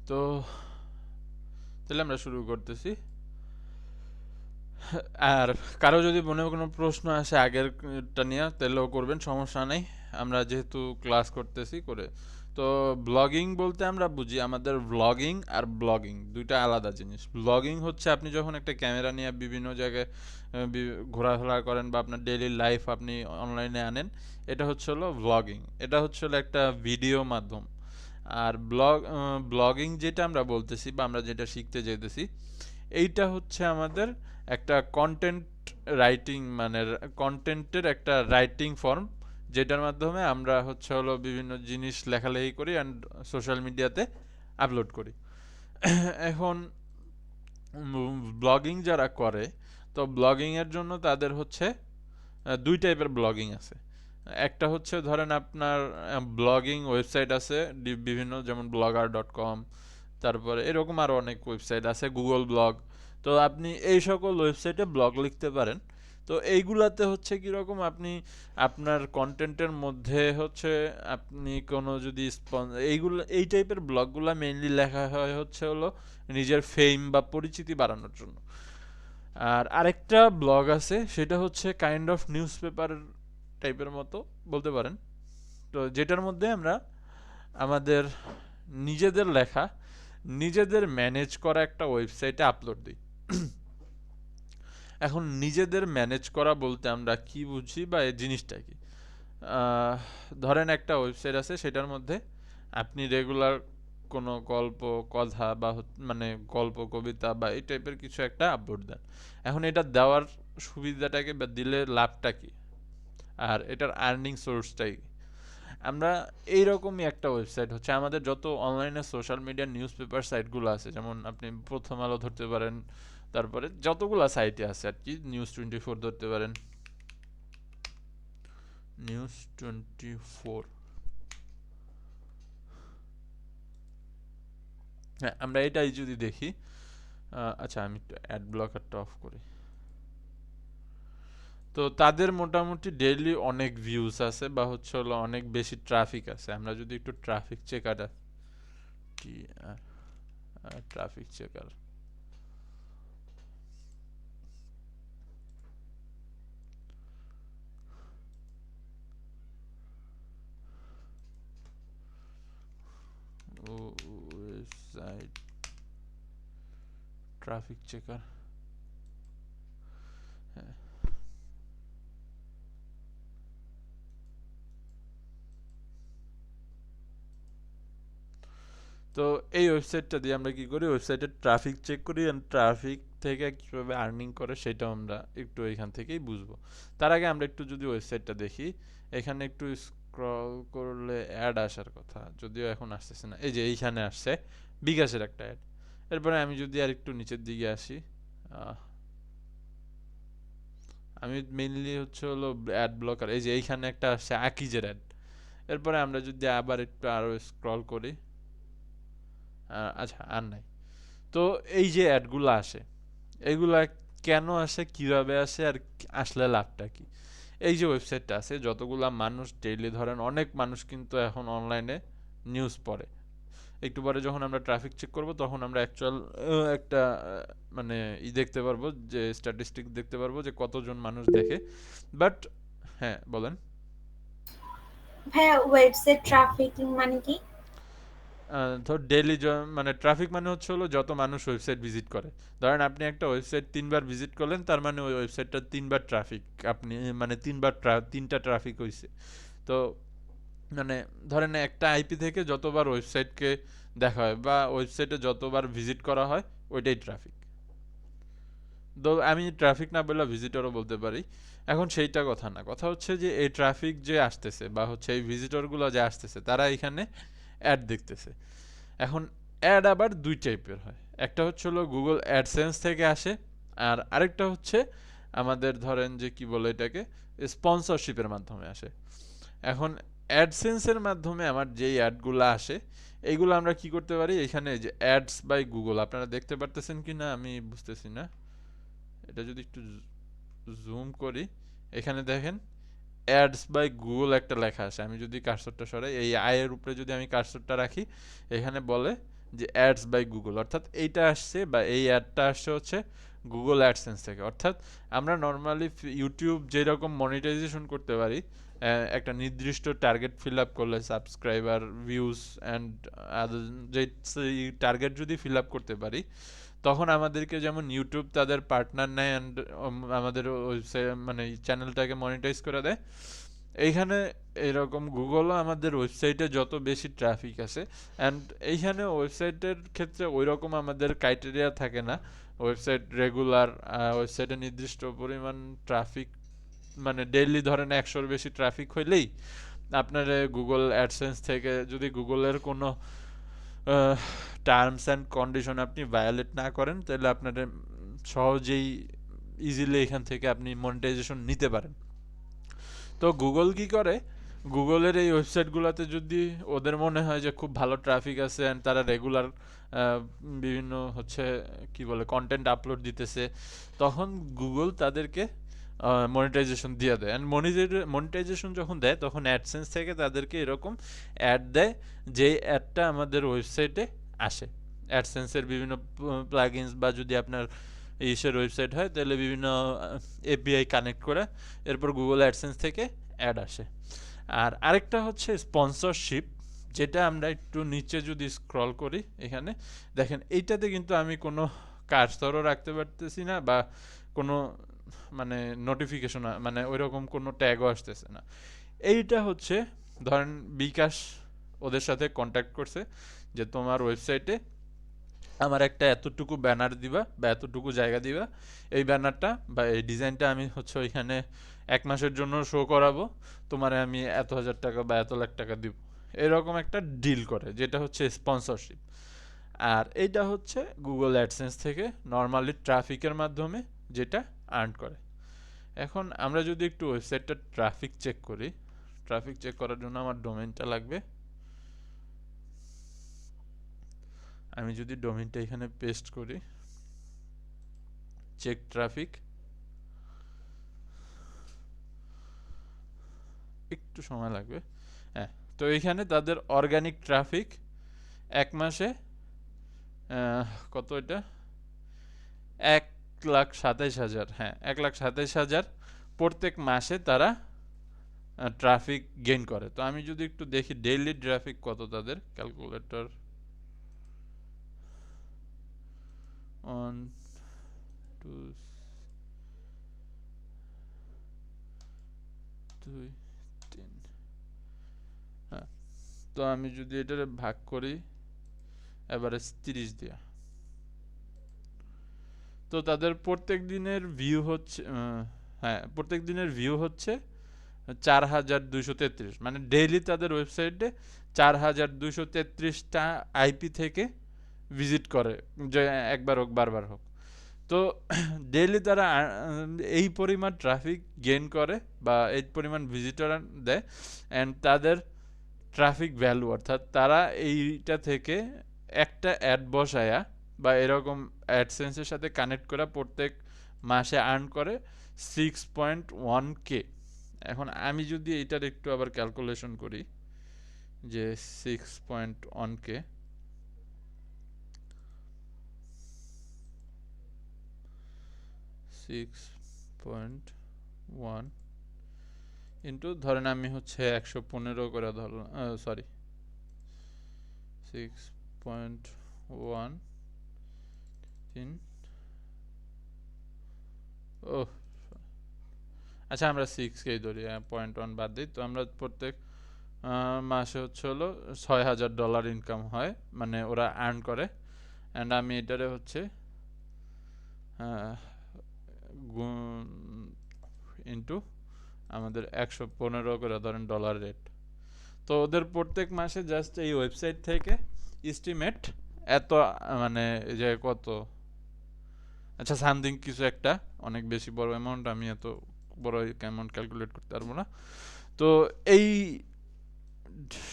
তো তাহলে আমরা শুরু করতেছি। আর কারো যদি মনে কোনো প্রশ্ন আসে আগেরটা নিয়ে তাহলেও করবেন, সমস্যা নেই। আমরা যেহেতু ক্লাস করতেছি করে। তো ব্লগিং বলতে আমরা বুঝি আমাদের ভ্লগিং আর ব্লগিং দুইটা আলাদা জিনিস। ব্লগিং হচ্ছে আপনি যখন একটা ক্যামেরা নিয়ে বিভিন্ন জায়গায় ঘোরাফেরা করেন বা আপনার ডেইলি লাইফ আপনি অনলাইনে আনেন, এটা হচ্ছে হলো ভ্লগিং। এটা হচ্ছে হলো একটা ভিডিও মাধ্যম। আর ব্লগিং যেটা আমরা বলতেছি বা আমরা যেটা শিখতে যেতেছি, এইটা হচ্ছে আমাদের একটা কন্টেন্ট রাইটিং, মানে কন্টেন্টের একটা রাইটিং ফর্ম, যেটার মাধ্যমে আমরা হচ্ছে হলো বিভিন্ন জিনিস লেখালেখি করি অ্যান্ড সোশ্যাল মিডিয়াতে আপলোড করি। এখন ব্লগিং যারা করে, তো ব্লগিংয়ের জন্য তাদের হচ্ছে দুই টাইপের ব্লগিং আছে। একটা হচ্ছে ধরেন আপনার ব্লগিং ওয়েবসাইট আছে বিভিন্ন, যেমন blogger.com, তারপরে এরকম আরও অনেক ওয়েবসাইট আছে, গুগল ব্লগ। তো আপনি এই সকল ওয়েবসাইটে ব্লগ লিখতে পারেন। তো এইগুলাতে হচ্ছে কীরকম, আপনি আপনার কন্টেন্টের মধ্যে হচ্ছে আপনি কোনো যদি এই টাইপের ব্লগগুলো মেইনলি লেখা হয় হচ্ছে হলো নিজের ফেম বা পরিচিতি বাড়ানোর জন্য। আর আরেকটা ব্লগ আছে, সেটা হচ্ছে কাইন্ড অফ নিউজ পেপার টাইপের মতো বলতে পারেন। তো যেটার মধ্যে আমরা আমাদের নিজেদের লেখা, নিজেদের ম্যানেজ করা একটা ওয়েবসাইটে আপলোড দিই। এখন নিজেদের ম্যানেজ করা বলতে আমরা কি বুঝি বা এই জিনিসটা কি, আহ, ধরেন একটা ওয়েবসাইট আছে, সেটার মধ্যে আপনি রেগুলার কোনো গল্প, কথা বা মানে গল্প, কবিতা বা এই টাইপের কিছু একটা আপলোড দেন। এখন এটা দেওয়ার সুবিধাটাকে বা দিলে লাভটা কি, আর এটার আর্নিং সোর্সটাই কি? আমরা এইরকমই একটা ওয়েবসাইট হচ্ছে আমাদের যত অনলাইনে সোশ্যাল মিডিয়া নিউজ পেপার সাইটগুলো আছে, যেমন আপনি প্রথম আলো ধরতে পারেন, তারপরে যতগুলো সাইটে আছে আর কি, নিউজ 24 ধরতে পারেন, নিউজ 24। হ্যাঁ, আমরা এটাই যদি দেখি, আচ্ছা আমি একটু অ্যাড ব্লকারটা অফ করি। তো তাদের মোটামুটি ডেইলি অনেক ভিউজ আছে বা হচ্ছে হলো অনেক বেশি ট্রাফিক আছে। আমরা যদি একটু ট্রাফিক চেকার, টি traffic checker, website traffic checker, হ্যাঁ। তো এই ওয়েবসাইটটা দিয়ে আমরা কি করি, ওয়েবসাইটের ট্রাফিক চেক করি, অ্যান্ড ট্রাফিক থেকে কীভাবে আর্নিং করে সেটাও আমরা একটু এখান থেকেই বুঝবো। তার আগে আমরা একটু যদি ওয়েবসাইটটা দেখি, এখানে একটু স্ক্রল করলে অ্যাড আসার কথা, যদিও এখন আসতেছে না। এই যে এইখানে আসছে বিকাশের একটা অ্যাড। এরপরে আমি যদি আর একটু নিচের দিকে আসি, আমি মেইনলি হচ্ছে হলো অ্যাড ব্লকার, এই যে এইখানে একটা আসছে আকিজের অ্যাড। এরপরে আমরা যদি আবার একটু আরও স্ক্রল করি, আচ্ছা আর নাই। তো এই যে অ্যাডগুলো আসে, এইগুলা কেন আসে, কিভাবে আসে, আর আসলে লাভটা কি? এই যে ওয়েবসাইটটা আছে, যতগুলা মানুষ ডেইলি, ধরেন অনেক মানুষ কিন্তু এখন অনলাইনে নিউজ পড়ে। একটু পরে যখন আমরা ট্রাফিক চেক করব, তখন আমরা অ্যাকচুয়াল একটা মানে দেখতে পারবো, যে স্ট্যাটিস্টিক দেখতে পারবো যে কতজন মানুষ দেখে। বাট হ্যাঁ বলেন। ভাইয়া ওয়েবসাইট ট্রাফিকিং মানে কি? ধর ডেইলি মানে ট্রাফিক মানে হচ্ছে হলো যত মানুষ ওয়েবসাইট ভিজিট করে। ধরেন আপনি একটা ওয়েবসাইট 3 বার ভিজিট করলেন, তার মানে ওই ওয়েবসাইটটা 3 বার ট্রাফিক, আপনি মানে 3টা ট্রাফিক হয়েছে। তো মানে ধরেন একটা আইপি থেকে যতবার ওয়েবসাইটকে দেখা হয় বা ওয়েবসাইটে যতবার ভিজিট করা হয়, ওইটাই ট্রাফিক। তো আমি ট্রাফিক না বললে ভিজিটরও বলতে পারি। এখন সেইটা কথা না, কথা হচ্ছে যে এই ট্রাফিক যে আসতেছে বা হচ্ছে এই ভিজিটরগুলো যে আসতেছে, তারা এখানে অ্যাড দেখতেছে। এখন অ্যাড আবার দুই টাইপের হয়, একটা হচ্ছে হলো গুগল অ্যাডসেন্স থেকে আসে, আর আরেকটা হচ্ছে আমাদের ধরেন যে কি বলে এটাকে, স্পন্সরশিপের মাধ্যমে আসে। এখন অ্যাডসেন্সের মাধ্যমে আমার যেই অ্যাডগুলো আসে, এইগুলো আমরা কি করতে পারি, এখানে যে অ্যাডস বাই গুগল, আপনারা দেখতে পারতেছেন কি না আমি বুঝতেছি না। এটা যদি একটু জুম করি, এখানে দেখেন অ্যাডস বাই গুগল একটা লেখা আছে। আমি যদি কার্সরটা সরাই, এই আয়ের উপরে যদি আমি কার্সরটা রাখি, এখানে বলে যে অ্যাডস বাই গুগল, অর্থাৎ এইটা আসছে বা এই অ্যাডটা আসছে হচ্ছে গুগল অ্যাডসেন্স থেকে। অর্থাৎ আমরা নর্মালি ইউটিউব যেরকম মনিটাইজেশন করতে পারি, একটা নির্দিষ্ট টার্গেট ফিল আপ করলে সাবস্ক্রাইবার, ভিউজ অ্যান্ড যে টার্গেট যদি ফিল আপ করতে পারি, তখন আমাদেরকে যেমন ইউটিউব তাদের পার্টনার নেয় অ্যান্ড আমাদের ওয়েবসাইট মানে চ্যানেলটাকে মনিটাইজ করে দেয়, এইখানে এরকম গুগলও আমাদের ওয়েবসাইটে যত বেশি ট্রাফিক আছে, অ্যান্ড এইখানে ওয়েবসাইটের ক্ষেত্রে ওই রকম আমাদের ক্রাইটেরিয়া থাকে না। ওয়েবসাইট রেগুলার, ওয়েবসাইটে নির্দিষ্ট পরিমাণ ট্রাফিক, মানে ডেইলি ধরেন 100-র বেশি ট্রাফিক হইলেই আপনার গুগল অ্যাডসেন্স থেকে, যদি গুগলের কোনো টার্মস অ্যান্ড কন্ডিশন আপনি ভায়োলেট না করেন, তাহলে আপনার সহজেই ইজিলি এখান থেকে আপনি মনিটাইজেশন নিতে পারেন। তো গুগল কি করে, গুগলের এই ওয়েবসাইটগুলোতে যদি ওদের মনে হয় যে খুব ভালো ট্রাফিক আছে অ্যান্ড তারা রেগুলার বিভিন্ন হচ্ছে কি বলে কন্টেন্ট আপলোড দিতেছে, তখন গুগল তাদেরকে মনিটাইজেশন দিয়ে দেয়। অ্যান্ড মনিটাইজেশন যখন দেয় তখন অ্যাডসেন্স থেকে তাদেরকে এরকম অ্যাড দেয়, যেই অ্যাডটা আমাদের ওয়েবসাইটে আসে। অ্যাডসেন্সের বিভিন্ন প্লাগইনস বা যদি আপনার ইসের ওয়েবসাইট হয় তাহলে বিভিন্ন এপিআই কানেক্ট করে এরপর গুগল অ্যাডসেন্স থেকে অ্যাড আসে। আর আরেকটা হচ্ছে স্পন্সরশিপ, যেটা আমরা একটু নিচে যদি স্ক্রল করি, এখানে দেখেন এইটাতে কিন্তু আমি কোনো কার্সরও রাখতে পারতেছি না বা কোনো মানে নোটিফিকেশন, মানে ওইরকম কোনো ট্যাগও আসতেছে না। এইটা হচ্ছে ধরেন বিকাশ ওদের সাথে কন্ট্যাক্ট করছে যে তোমার ওয়েবসাইটে আমার একটা এতটুকু ব্যানার দিবা বা এতটুকু জায়গা দিবা, এই ব্যানারটা বা এই ডিজাইনটা আমি হচ্ছে ওইখানে 1 মাসের জন্য শো করাবো, তোমারে আমি এত হাজার টাকা বা এত লাখ টাকা দিব, এরকম একটা ডিল করে, যেটা হচ্ছে স্পন্সরশিপ। আর এইটা হচ্ছে গুগল অ্যাডসেন্স থেকে নর্মালি ট্রাফিকের মাধ্যমে যেটা আর্ন করে। এখন আমরা যদি একটু ওয়েবসাইটটার ট্রাফিক চেক করি, ট্রাফিক চেক করার জন্য আমার ডোমেইনটা লাগবে। আমি যদি ডোমেইনটা এখানে পেস্ট করি, চেক ট্রাফিক, একটু সময় লাগবে। হ্যাঁ, তো এখানে তাদের অর্গানিক ট্রাফিক 1 মাসে কত, এটা 1,27,000, হ্যাঁ 1,27,000 প্রত্যেক মাসে তারা ট্রাফিক গেইন করে। তো আমি যদি একটু দেখি ডেইলি ট্রাফিক কত তাদের, ক্যালকুলেটর 1 2 2 3, হ্যাঁ, তো আমি যদি এটারে ভাগ করি এভারেজ 30 দিয়া, তো তাদের প্রত্যেক দিনের ভিউ হচ্ছে হ্যাঁ প্রত্যেক দিনের ভিউ হচ্ছে 4,233, মানে ডেইলি তাদের ওয়েবসাইটে 4,233টা আইপি থেকে ভিজিট করে, যে একবার হোক বারবার হোক। তো ডেইলি তারা এই পরিমাণ ট্রাফিক গেইন করে বা এই পরিমাণ ভিজিটর দেয়, অ্যান্ড তাদের ট্রাফিক ভ্যালু, অর্থাৎ তারা এইটা থেকে একটা অ্যাড বসায়া বা এরকম অ্যাডসেন্সের সাথে কানেক্ট করা প্রত্যেক মাসে আর্ন করে 6.1K। এখন আমি যদি এটার একটু আবার ক্যালকুলেশন করি যে 6.1K 6.1 ইন্টু ধরেন আমি হচ্ছে 115 করে ধরলাম, সরি 6.1 3, ও আচ্ছা আমরা 6কেই ধরি, 0.1 বাদ দিই, তো আমরা প্রত্যেক মাসে হচ্ছে হলো $6,000 ইনকাম হয়, মানে ওরা আর্ন করে। অ্যান্ড আমি এটারে হচ্ছে ইন্টু আমাদের 115 করে ধরেন ডলার রেট, তো ওদের প্রত্যেক মাসে জাস্ট এই ওয়েবসাইট থেকে এস্টিমেট এত, মানে যে কত, আচ্ছা সামথিং কিছু একটা অনেক বেশি বড় অ্যামাউন্ট, আমি এত বড় অ্যামাউন্ট ক্যালকুলেট করতে পারবো না। তো এই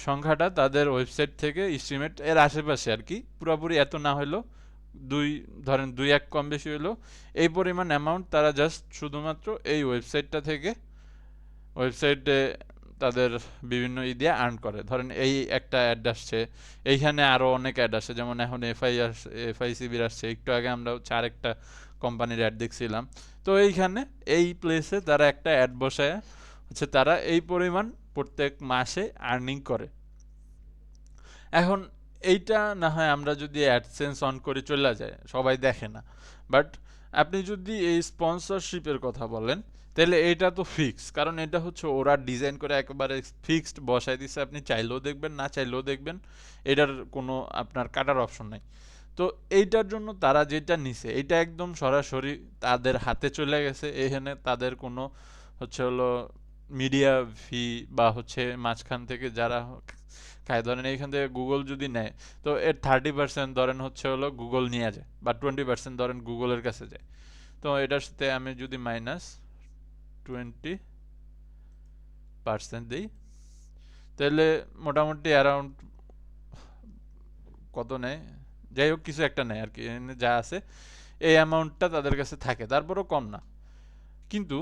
সংখ্যাটা তাদের ওয়েবসাইট থেকে এস্টিমেট এর আশেপাশে আর কি, পুরোপুরি এত না হলেও ধরেন 2-1 কম বেশি হলেও এই পরিমাণ অ্যামাউন্ট তারা জাস্ট শুধুমাত্র এই ওয়েবসাইটটা থেকে, ওয়েবসাইটে তাদের বিভিন্ন দিয়ে আর্ন করে। ধরেন এই একটা অ্যাড আসছে, এইখানে আরো অনেক অ্যাড আসে, যেমন এখন এফআইসিবির আসছে, একটু আগে আমরা হচ্ছে আরেকটা কোম্পানির অ্যাড দেখছিলাম। তো এইখানে এই প্লেসে তারা একটা অ্যাড বসায় হচ্ছে তারা এই পরিমাণ প্রত্যেক মাসে আর্নিং করে। এখন এইটা না হয় আমরা যদি অ্যাডসেন্স অন করে চলে যায়, সবাই দেখে না, বাট আপনি যদি এই স্পন্সরশিপের কথা বলেন, তাহলে এটা তো ফিক্স, কারণ এটা হচ্ছে ওরা ডিজাইন করে একেবারে ফিক্সড বসায় দিচ্ছে, আপনি চাইলেও দেখবেন না চাইলেও দেখবেন, এটার কোনো আপনার কাটার অপশন নাই। তো এইটার জন্য তারা যেটা নিছে এটা একদম সরাসরি তাদের হাতে চলে গেছে, এখানে তাদের কোনো হচ্ছে হলো মিডিয়া ফি বা হচ্ছে মাঝখান থেকে যারা খায়, ধরেন এইখান থেকে গুগল যদি নেয়, তো এর 30% ধরেন হচ্ছে হলো গুগল নিয়ে যায়, বা 20% ধরেন গুগলের কাছে যায়। তো এটার সাথে আমি যদি -20% দিই, তাহলে মোটামুটি অ্যারাউন্ড কত নেয়, যাই হোক কিছু একটা নেয় আর কি, এখানে যা আছে এই অ্যামাউন্টটা তাদের কাছে থাকে, তারপরও কম না। কিন্তু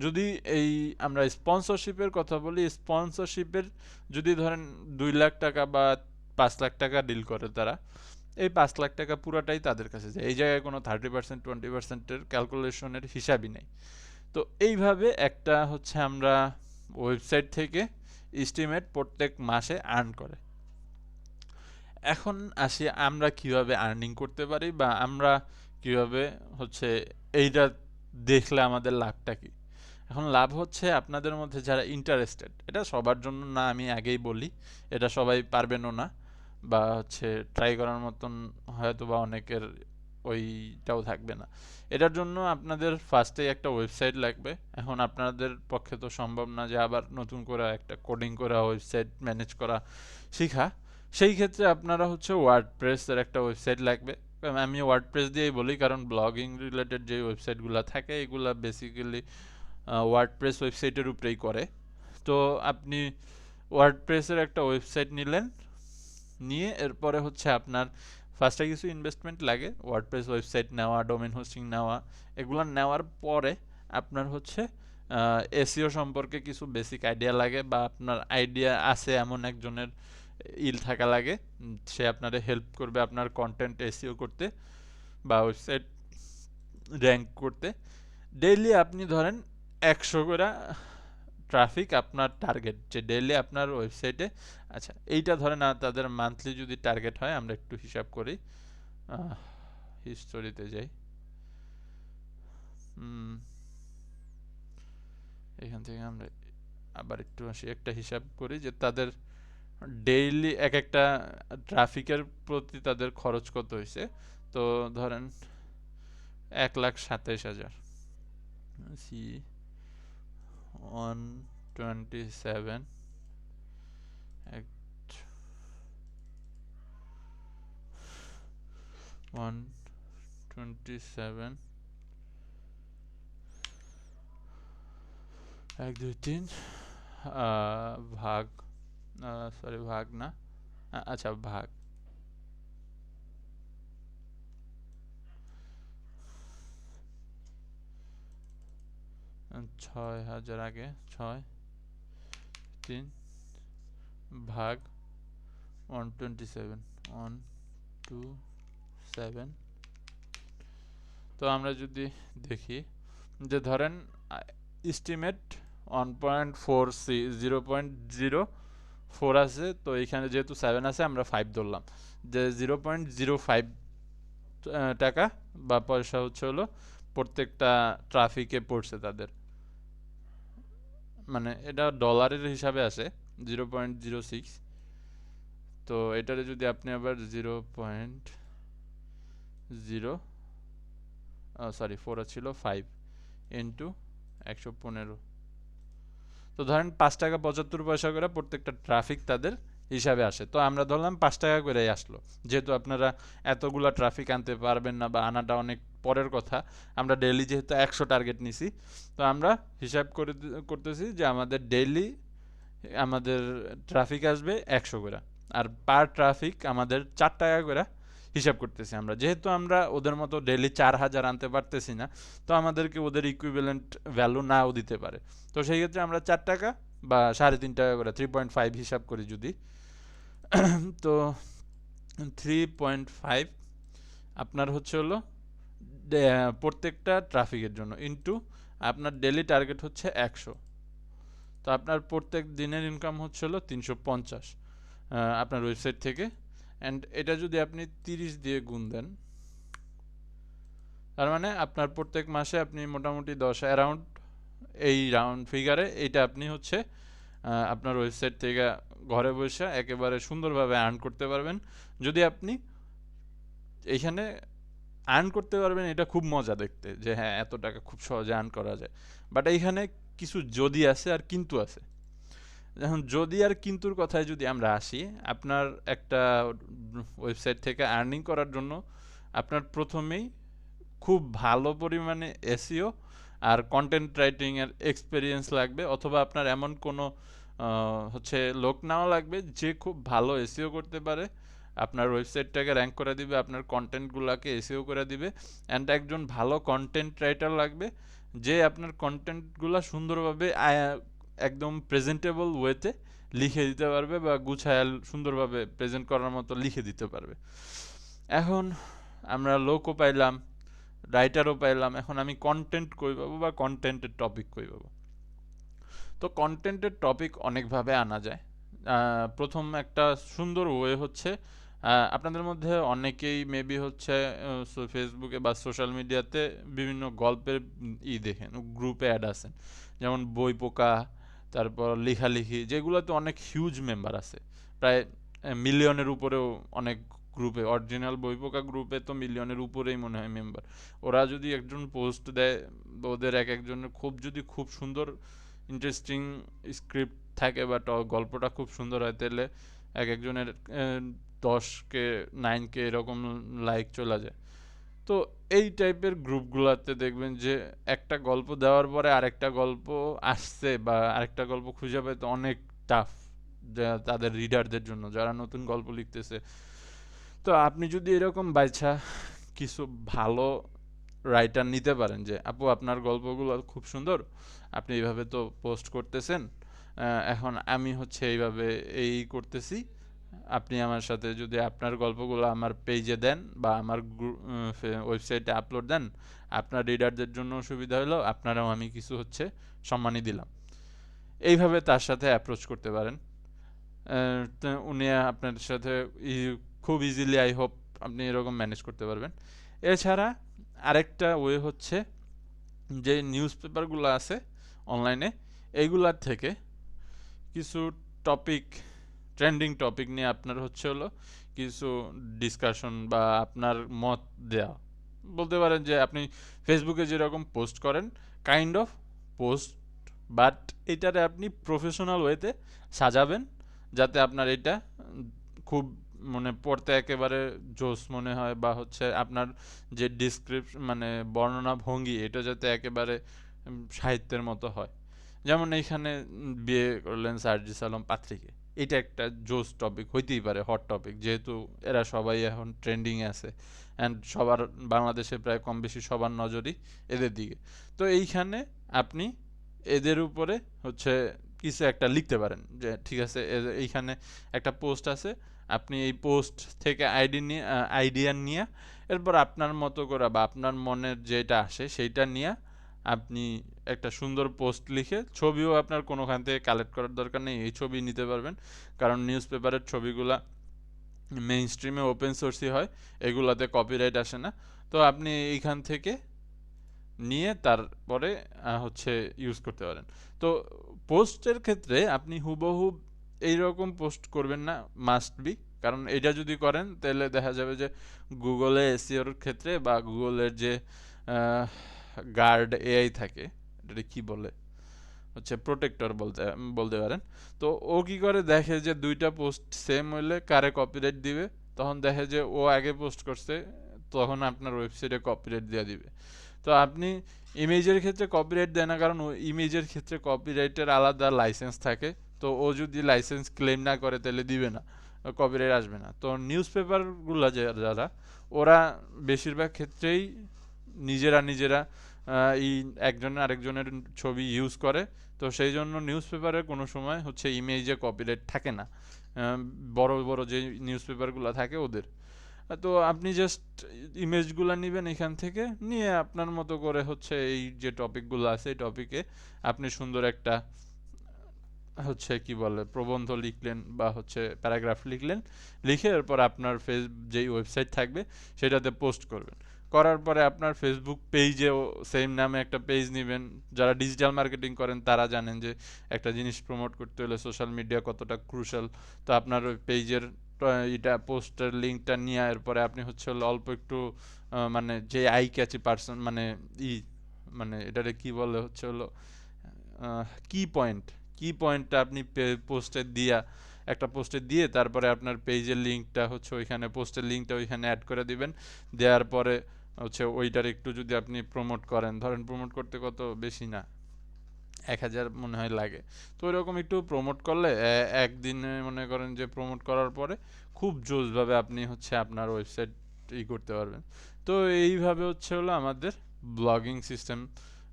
যদি এই আমরা স্পন্সরশিপের কথা বলি, স্পন্সরশিপের যদি ধরেন 2 লাখ টাকা বা 5 লাখ টাকা ডিল করে তারা, এই 5 লাখ টাকা পুরাটাই তাদের কাছে যায়, এই জায়গায় কোনো 30% 20%-এর ক্যালকুলেশনের হিসাবই নেই। তো এইভাবে একটা হচ্ছে আমরা ওয়েবসাইট থেকে এস্টিমেট প্রত্যেক মাসে আর্ন করে। এখন আসি আমরা কিভাবে আর্নিং করতে পারি, বা আমরা কিভাবে হচ্ছে এইটা দেখলে আমাদের লাভটা কি। এখন লাভ হচ্ছে আপনাদের মধ্যে যারা ইন্টারেস্টেড, এটা সবার জন্য না, আমি আগেই বলি, এটা সবাই পারবেনও না, বা হচ্ছে ট্রাই করার মতন হয়তো বা অনেকের ওইটাও থাকবে না। এটার জন্য আপনাদের ফার্স্টেই একটা ওয়েবসাইট লাগবে। এখন আপনাদের পক্ষে তো সম্ভব না যে আবার নতুন করে একটা কোডিং করা, ওয়েবসাইট ম্যানেজ করা শিখা। সেই ক্ষেত্রে আপনারা হচ্ছে ওয়ার্ডপ্রেসের একটা ওয়েবসাইট লাগবে। আমি ওয়ার্ডপ্রেস দিয়েই বলি, কারণ ব্লগিং রিলেটেড যে ওয়েবসাইটগুলো থাকে এগুলা বেসিক্যালি ওয়ার্ডপ্রেস ওয়েবসাইটের উপরেই করে। তো আপনি ওয়ার্ডপ্রেসের একটা ওয়েবসাইট নিলেন, নিয়ে এরপরে হচ্ছে আপনার ফার্স্টে কিছু ইনভেস্টমেন্ট লাগে, ওয়ার্ডপ্রেস ওয়েবসাইট নেওয়া, ডোমেন হোস্টিং নেওয়া, এগুলো নেওয়ার পরে আপনার হচ্ছে এসইও সম্পর্কে কিছু বেসিক আইডিয়া লাগে, বা আপনার আইডিয়া আছে এমন একজনের থাকা লাগে, সে আপনারে হেল্প করবে আপনার কন্টেন্ট এসইও করতে বা ওয়েবসাইট র্যাঙ্ক করতে। ডেইলি আপনি ধরেন 100 করে ট্রাফিক আপনার টার্গেট, যে ডেইলি আপনার ওয়েবসাইটে, আচ্ছা এইটা ধরেন তাদের মান্থলি যদি টার্গেট হয়, আমরা একটু হিসাব করি, হিস্টোরিতে যাই, এখান থেকে আমরা আবার একটু আসি, একটা হিসাব করি যে তাদের ডেইলি এক একটা ট্রাফিকের প্রতি তাদের খরচ কত হয়েছে। তো ধরেন 1,27,000 সি 127 127 1 2 3 ভাগ, সরি ভাগ না, আচ্ছা ভাগ 6,000, আগে 6 3 ভাগ 127 127। তো আমরা যদি দেখি যে ধরেন এস্টিমেট 0.4 আছে, তো এখানে যেহেতু 7 আছে আমরা 5 ধরলাম, যে 0.05 টাকা বা পয়সা হচ্ছে হলো প্রত্যেকটা ট্রাফিকে পড়ছে তাদের, মানে এটা ডলারের হিসাবে আসে 0.06। তো এটারে যদি আপনি আবার 4 ছিল 5 ইন্টু 115, তো ধরেন 5 টাকা 75 পয়সা করে প্রত্যেকটা ট্রাফিক তাদের হিসাবে আসে। তো আমরা ধরলাম 5 টাকা করেই আসলো, যেহেতু আপনারা এতগুলা ট্রাফিক আনতে পারবেন না, বা আনাটা অনেক পরের কথা, আমরা ডেইলি যেহেতু 100 টার্গেট নিছি, তো আমরা হিসাব করতেছি যে আমাদের ডেইলি আমাদের ট্রাফিক আসবে 100 করে, আর পার ট্রাফিক আমাদের 4 টাকা করে হিসাব করতেছি আমরা, যেহেতু আমরা ওদের মতো ডেইলি 4,000 আনতে পারতেছি না, তো আমাদেরকে ওদের ইকুইভ্যালেন্ট ভ্যালু নাও দিতে পারে। তো সেই ক্ষেত্রে আমরা 4 টাকা বা 3.5 টাকা করে 3.5 হিসাব করি যদি তো 3.5 আপনার হচ্ছে হলো প্রত্যেকটা ট্রাফিকের জন্য ইনটু আপনার ডেইলি টার্গেট হচ্ছে 100, তো আপনার প্রত্যেক দিনের ইনকাম হচ্ছে হলো 350 আপনার ওয়েবসাইট থেকে। অ্যান্ড এটা যদি আপনি 30 দিয়ে গুণ দেন, তার মানে আপনার প্রত্যেক মাসে আপনি মোটামুটি 10 অ্যারাউন্ড এই রাউন্ড ফিগারে এইটা আপনি হচ্ছে আপনার ওয়েবসাইট থেকে ঘরে বসে একেবারে সুন্দরভাবে আর্ন করতে পারবেন। যদি আপনি এইখানে আর্ন করতে পারবেন, এটা খুব মজা দেখতে যে হ্যাঁ এত টাকা খুব সহজে আর্ন করা যায়, বাট এইখানে কিছু যদি আছে আর কিন্তু আছে। এখন যদি আর কিন্তুর কথায় যদি আমরা আসি, আপনার একটা ওয়েবসাইট থেকে আর্নিং করার জন্য আপনার প্রথমেই খুব ভালো পরিমাণে এসইও আর কন্টেন্ট রাইটিং এর এক্সপেরিয়েন্স লাগবে, অথবা আপনার এমন কোনো হচ্ছে লোক নেওয়া লাগবে যে খুব ভালো এসইও করতে পারে, আপনার ওয়েবসাইটটাকে র্যাঙ্ক করে দিবে, আপনার কন্টেন্টগুলোকে এসইও করে দিবে। অ্যান্ড একজন ভালো কন্টেন্ট রাইটার লাগবে যে আপনার কন্টেন্টগুলো সুন্দরভাবে একদম প্রেজেন্টেবল ওয়েতে লিখে দিতে পারবে বা গুছায় সুন্দরভাবে প্রেজেন্ট করার মতো লিখে দিতে পারবে। এখন আমরা লোকও পাইলাম, রাইটারও পাইলাম, এখন আমি কন্টেন্ট কই পাবো বা কন্টেন্টের টপিক কই পাবো? তো কন্টেন্টের টপিক অনেকভাবে আনা যায়। প্রথম একটা সুন্দর ওয়ে হচ্ছে, আপনাদের মধ্যে অনেকেই মেবি হচ্ছে ফেসবুকে বা সোশ্যাল মিডিয়াতে বিভিন্ন গল্পের দেখেন, গ্রুপে অ্যাড আছেন, যেমন বই পোকা, তারপর লেখালেখি, যেগুলোতে অনেক হিউজ মেম্বার আছে, প্রায় মিলিয়নের উপরেও অনেক গ্রুপে, অরিজিনাল বই পোকা গ্রুপে তো মিলিয়নের উপরেই মনে হয় মেম্বার। ওরা যদি একজন পোস্ট দেয়, ওদের এক একজনের খুব সুন্দর ইন্টারেস্টিং স্ক্রিপ্ট থাকে বা গল্পটা খুব সুন্দর হয়, তাহলে এক একজনের 10K 9K এরকম লাইক চলে যায়। তো এই টাইপের গ্রুপগুলোতে দেখবেন যে একটা গল্প দেওয়ার পরে আরেকটা গল্প আসছে বা আরেকটা গল্প খুঁজে পেতে অনেক টাফ তাদের রিডারদের জন্য, যারা নতুন গল্প লিখতেছে। তো আপনি যদি এরকম বাইছা কিছু ভালো রাইটার নিতে পারেন যে আপু আপনার গল্পগুলো খুব সুন্দর, আপনি এইভাবে তো পোস্ট করতেছেন, এখন আমি হচ্ছে এইভাবে এই করতেছি, আপনি আমার সাথে যদি আপনার গল্পগুলো আমার পেজে দেন বা আমার ওয়েবসাইটে আপলোড দেন, আপনার রিডারদের জন্য সুবিধা হলো, আপনারাও আমি কিছু হচ্ছে সম্মানী দিলাম। এইভাবে তার সাথে অ্যাপ্রোচ করতে পারেন। তো উনি আপনার সাথে খুব ইজিলি আই হোপ আপনি এরকম ম্যানেজ করতে পারবেন। এছাড়া আরেকটা ওয়ে হচ্ছে যে নিউজ পেপারগুলো আছে অনলাইনে, এইগুলার থেকে কিছু টপিক, ট্রেন্ডিং টপিক নিয়ে আপনার হচ্ছে হলো কিছু ডিসকাশন বা আপনার মত দেওয়া, বলতে পারেন যে আপনি ফেসবুকে যেরকম পোস্ট করেন কাইন্ড অফ পোস্ট, বাট এটারে আপনি প্রফেশনাল ওয়েতে সাজাবেন যাতে আপনার এটা খুব পড়তে একেবারে জোস মনে হয়, বা হচ্ছে আপনার যে ডিসক্রিপশন বর্ণনা ভঙ্গি, এটা যাতে একেবারে সাহিত্যের মতো হয়। যেমন এইখানে বিয়ে করলেন সার্জিস আলম পাত্রীকে, এটা একটা জোস টপিক হইতেই পারে, হট টপিক, যেহেতু এরা সবাই এখন ট্রেন্ডিংয়ে আছে অ্যান্ড সবার বাংলাদেশে প্রায় কম বেশি সবার নজরই এদের দিকে। তো এইখানে আপনি এদের উপরে হচ্ছে কিছু একটা লিখতে পারেন যে ঠিক আছে এইখানে একটা পোস্ট আছে, আপনি এই পোস্ট থেকে আইডিয়া নিয়ে এরপর আপনার মতো করে বা আপনার মনের যেটা আসে সেইটা নিয়ে আপনি একটা সুন্দর পোস্ট লিখে, ছবিও আপনার কোনোখান থেকে কালেক্ট করার দরকার নেই, এই ছবি নিতে পারবেন, কারণ নিউজ পেপারের ছবিগুলা মেইন স্ট্রিমে ওপেন সোর্সই হয়, এগুলাতে কপিরাইট আসে না। তো আপনি এইখান থেকে নিয়ে তারপরে হচ্ছে ইউজ করতে পারেন। তো পোস্টের ক্ষেত্রে আপনি হুবহুব এইরকম পোস্ট করবেন না, মাস্ট বি, কারণ এটা যদি করেন তাহলে দেখা যাবে যে গুগলে এসইওর ক্ষেত্রে বা গুগলের যে গার্ড এআই থাকে, এটা কি বলে হচ্ছে প্রোটেক্টর বলতে বলতে পারেন। তো ও কি করে দেখে যে দুইটা পোস্ট সেম হইলে কারে কপিরাইট দিবে, তখন দেখে যে ও আগে পোস্ট করছে, তখন আপনার ওয়েবসাইটে কপিরাইট দিয়ে দিবে। তো আপনি ইমেজের ক্ষেত্রে কপিরাইট দেয় না, কারণ ইমেজের ক্ষেত্রে কপিরাইটের আলাদা লাইসেন্স থাকে, তো ও যদি লাইসেন্স ক্লেম না করে তাহলে দিবে না, কপিরাইট আসবে না। তো নিউজ পেপারগুলো যারা, ওরা বেশিরভাগ ক্ষেত্রেই নিজেরা এই একজন আরেকজনের ছবি ইউজ করে, তো সেই জন্য নিউজ পেপারে কোনো সময় হচ্ছে ইমেজে কপিরাইট থাকে না, বড় বড় যে নিউজ পেপারগুলো থাকে ওদের। তো আপনি জাস্ট ইমেজগুলো নেবেন এখান থেকে, নিয়ে আপনার মতো করে হচ্ছে এই যে টপিকগুলো আছে এই টপিকে আপনি সুন্দর একটা হচ্ছে কি বলে প্রবন্ধ লিখলেন বা হচ্ছে প্যারাগ্রাফ লিখলেন, লিখে এরপর আপনার যেই ওয়েবসাইট থাকবে সেটাতে পোস্ট করবেন। করার পরে আপনার ফেসবুক পেজেও সেম নামে একটা পেজ নেবেন। যারা ডিজিটাল মার্কেটিং করেন তারা জানেন যে একটা জিনিস প্রমোট করতে হলে সোশ্যাল মিডিয়া কতটা ক্রুশাল। তো আপনার ওই পেজের এটা পোস্টের লিঙ্কটা নিয়ে এরপরে আপনি হচ্ছে হলো অল্প একটু মানে যে আই ক্যাচি পার্সন মানে ই মানে এটারে কি বলে হচ্ছে হলো কি পয়েন্ট, কি পয়েন্টটা আপনি পোস্টে দিয়া একটা পোস্টে দিয়ে তারপরে আপনার পেজের লিঙ্কটা হচ্ছে ওইখানে পোস্টের লিঙ্কটা ওইখানে অ্যাড করে দিবেন। দেওয়ার পরে হচ্ছে ওইটার একটু যদি আপনি প্রমোট করেন, ধরেন প্রমোট করতে কত বেশি না 1000 মনে হয় লাগে। তো ওইরকম একটু প্রমোট করলে একদিনে মনে করেন যে প্রমোট করার পরে খুব জোসভাবে আপনি হচ্ছে আপনার ওয়েবসাইট করতে পারবেন। তো এইভাবে হচ্ছে হলো আমাদের ব্লগিং সিস্টেম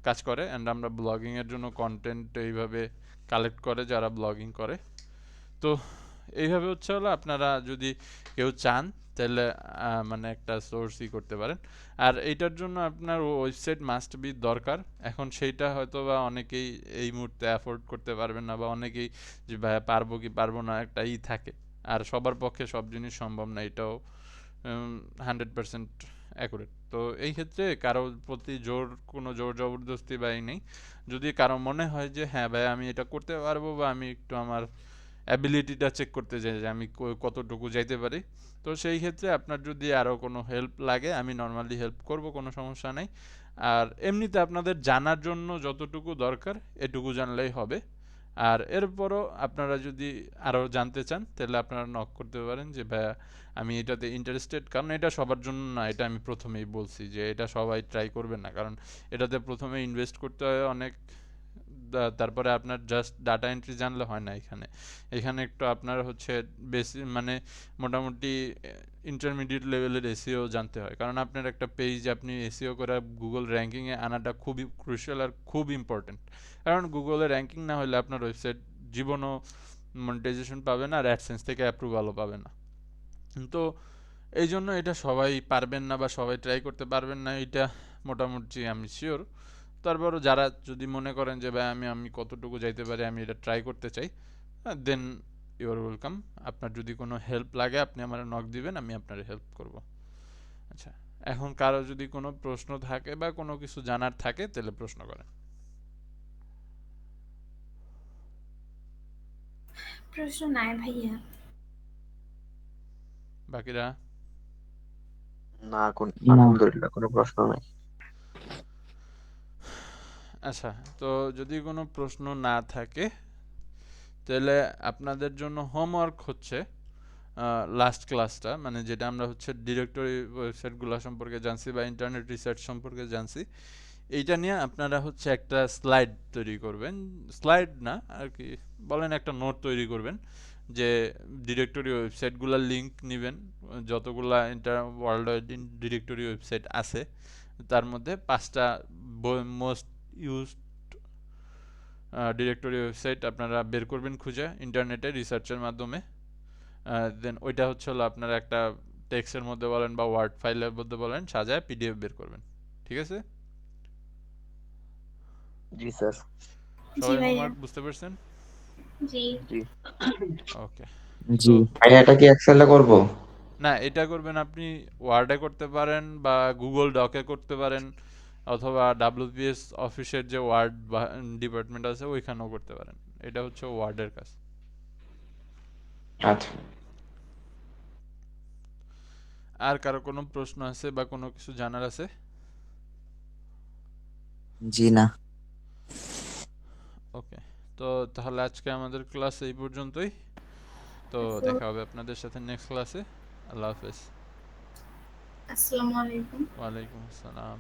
কাজ করে, অ্যান্ড আমরা ব্লগিংয়ের জন্য কন্টেন্ট এইভাবে কালেক্ট করে যারা ব্লগিং করে। তো এইভাবে হচ্ছে হলো আপনারা যদি কেউ চান তাহলে মানে একটা সোর্সই করতে পারেন। আর এইটার জন্য আপনার ওয়েবসাইট মাস্ট বি দরকার। এখন সেইটা হয়তো বা অনেকেই এই মুহূর্তে অ্যাফোর্ড করতে পারবেন না, বা অনেকেই যে ভাইয়া পারবো কি পারবো না একটা থাকে। আর সবার পক্ষে সব জিনিস সম্ভব না, এটাও 100% অ্যাকুরেট। তো এই ক্ষেত্রে কারো প্রতি কোনো জোর জবরদস্তি বা এই নেই। যদি কারো মনে হয় যে হ্যাঁ ভাই আমি এটা করতে পারবো, বা আমি একটু আমার অ্যাবিলিটিটা চেক করতে চাই যে আমি কতটুকু যাইতে পারি, তো সেই ক্ষেত্রে আপনার যদি আরও কোনো হেল্প লাগে আমি নর্মালি হেল্প করব, কোনো সমস্যা নেই। আর এমনিতে আপনাদের জানার জন্য যতটুকু দরকার এটুকু জানলেই হবে। আর এরপরও আপনারা যদি আরও জানতে চান তাহলে আপনারা নক করতে পারেন যে ভাইয়া আমি এটাতে ইন্টারেস্টেড। কারণ এটা সবার জন্য না, এটা আমি প্রথমেই বলছি যে এটা সবাই ট্রাই করবে না, কারণ এটাতে প্রথমে ইনভেস্ট করতে হয় অনেক। তারপরে আপনার জাস্ট ডাটা এন্ট্রি জানলে হয় না। এখানে এখানে একটু আপনার হচ্ছে বেশি মানে মোটামুটি ইন্টারমিডিয়েট লেভেলের এসিও জানতে হয়, কারণ আপনার একটা পেজ আপনি এসিও করে গুগল র্যাঙ্কিংয়ে আনাটা খুবই ক্রুশিয়াল আর খুব ইম্পর্টেন্ট। কারণ গুগলে র্যাঙ্কিং না হলে আপনার ওয়েবসাইট জীবনও মনিটাইজেশন পাবে না, আর অ্যাডসেন্স থেকে অ্যাপ্রুভালও পাবে না। তো এই জন্য এটা সবাই পারবেন না বা সবাই ট্রাই করতে পারবেন না, এটা মোটামুটি আমি শিওর। তারপরও যারা যদি মনে করেন যে ভাই আমি কতটুকু যাইতে পারি আমি এটা ট্রাই করতে চাই, দেন ইউ আর ওয়েলকাম। আপনার যদি কোনো হেল্প লাগে আপনি আমার নক দিবেন, আমি আপনার হেল্প করব। আচ্ছা, এখন কারো যদি কোনো প্রশ্ন থাকে বা কোনো কিছু জানার থাকে তাহলে প্রশ্ন করেন। প্রশ্ন নাই ভাইয়া। বাকিরা? না, আলহামদুলিল্লাহ কোনো প্রশ্ন নাই। আচ্ছা, তো যদি কোনো প্রশ্ন না থাকে তাহলে আপনাদের জন্য হোমওয়ার্ক হচ্ছে লাস্ট ক্লাসটা, মানে যেটা আমরা হচ্ছে ডিরেক্টরি ওয়েবসাইটগুলো সম্পর্কে জানছি বা ইন্টারনেট রিসার্চ সম্পর্কে জানছি, এইটা নিয়ে আপনারা হচ্ছে একটা স্লাইড তৈরি করবেন। স্লাইড না আর কি বলেন, একটা নোট তৈরি করবেন যে ডিরেক্টরি ওয়েবসাইটগুলোর লিঙ্ক নেবেন, যতগুলা ওয়ার্ল্ড ওয়াইড ডিরেক্টরি ওয়েবসাইট আছে তার মধ্যে 5টা মোস্ট ইউজড ডিরেক্টরি ওয়েবসাইট আপনারা বের করবেন খুঁজে ইন্টারনেটে রিসার্চের মাধ্যমে। দেন ওইটা হচ্ছে হলো আপনারা একটা টেক্সটের মধ্যে বলেন বা ওয়ার্ড ফাইলের মধ্যে বলেন সাজায় পিডিএফ বের করবেন। ঠিক আছে? জি স্যার। জি সবাই ভাইয়া। হোমওয়ার্ক বুঝতে পারছেন? জি। জি ওকে। জি। তো ভাইয়া এটা কি এক্সেলে করব? না, এটা করবেন আপনি ওয়ার্ডে করতে পারেন বা গুগল ডকে করতে পারেন, অথবা ডাব্লিউপিএস অফিসের যে ওয়ার্ড ডিপার্টমেন্ট আছে ওইখানেও করতে পারেন। এটা হচ্ছে ওয়ার্ডের কাজ। আচ্ছা। আর কারো কোনো প্রশ্ন আছে বা কোনো কিছু জানার আছে? জি না। ওকে, তো তাহলে আজকে আমাদের ক্লাস এই পর্যন্তই। তো দেখা হবে আপনাদের সাথে নেক্সট ক্লাসে। আল্লাহ হাফেজ। আসসালামু আলাইকুম। ওয়ালাইকুম আসসালাম।